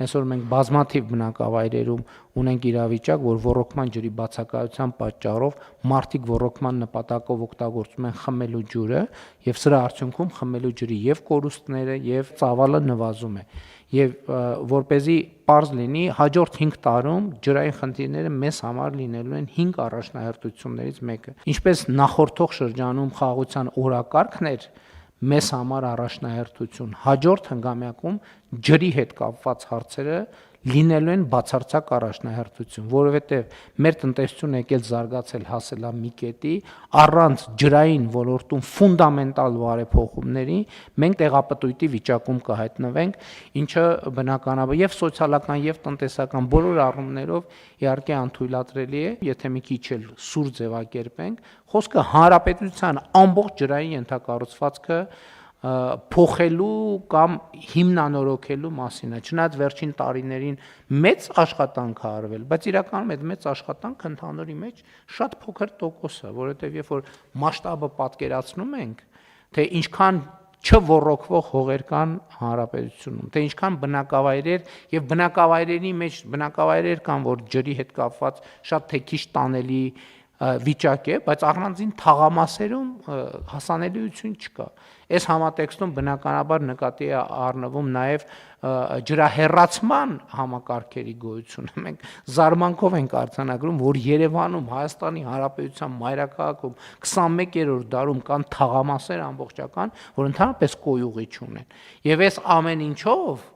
Հենց որ մենք բազմաթիվ բնակավայրերում ունենք իրավիճակ, որ ոռոգման ջրի բացակայության պատճառով մարդիկ ոռոգման նպատակով օգտագործում են խմելու ջուրը եւ սրա արդյունքում խմելու ջրի եւ կորուստները եւ ծավալը նվազում է։ Եվ որպեսզի պարզ լինի, հաջորդ 5 տարում ջրային խնդիրները մեզ համար լինելու են 5 առաջնահերթություններից մեկը։ Ինչպես նախորդող շրջանում խաղաղության օրակարգն էր մեզ համար առաջնահերթություն, հաջորդ հնգամյակում ջրի հետ կապված հարցերը լինելու են բացարձակ առաջնահերթություն, որովհետև մեր տնտեսությունն եկել զարգացել հասել է մի կետի, առանց ջրային ոլորտում ֆունդամենտալ բարեփոխումների մենք տեղապտույտի վիճակում կհայտնվենք, ինչը բնականաբար եւ սոցիալական եւ տնտեսական բոլոր առումներով իհարկե անթույլատրելի է, եթե մի քիչ էլ սուր ձևակերպենք, խոսքը հանրապետության ամբողջ ջրային ենթակառուցվածքը փոխելու կամ հիմնանորոգելու մասին է։ Չնայած վերջին տարիներին մեծ աշխատանք է արվել, բայց իրականում այդ մեծ աշխատանքը ընդհանուրի մեջ շատ փոքր տոկոս է, որովհետև երբ որ մասշտաբը պատկերացնում ենք, թե ինչքան չոռոգվող հողեր կան հանրապետությունում, թե ինչքան բնակավայրեր եւ բնակավայրերի մեջ բնակավայրեր կան, որ ջրի հետ կապված շատ թե քիչ տանելի վիճակ է, բայց առանձին թաղամասերում հասանելիություն չկա։ Այս համատեքստում բնականաբար նկատի է առնվում նաև ջրահեռացման համակարգերի գոյությունը։ Մենք զարմանքով ենք արձանագրում, որ Երևանում, Հայաստանի Հանրապետության մայրաքաղաքում 21-րդ դարում կան թաղամասեր ամբողջական, որ ընդհանրապես կոյուղի չունեն։ Եվ այս ամեն ինչով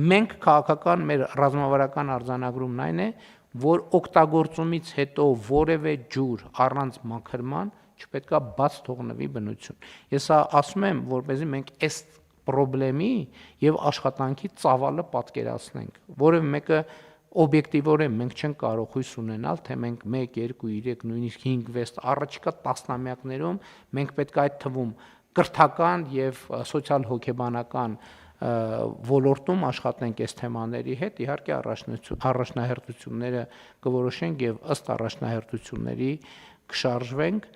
մենք քաղաքական մեր ռազմավարական արձանագրումն այն է, որ օգտագործումից հետո որևէ ջուր առանց մաքրման չպետքա բաց թողնվի բնություն։ Ես ասում եմ, որպեսզի մենք այս խնդրի եւ աշխատանքի ծավալը պատկերացնենք, որևէ մեկը օբյեկտիվորեն մենք չենք կարող հույս ունենալ, թե մենք 1, 2, 3, նույնիսկ 5, 6 առաջիկա տասնամյակներում մենք պետք է այդ թվում կրթական եւ սոցիալ-հոգեբանական ոլորտում աշխատենք այս թեմաների հետ, իհարկե առաջնահերթությունները կորոշենք եւ ըստ առաջնահերթությունների կշարժվենք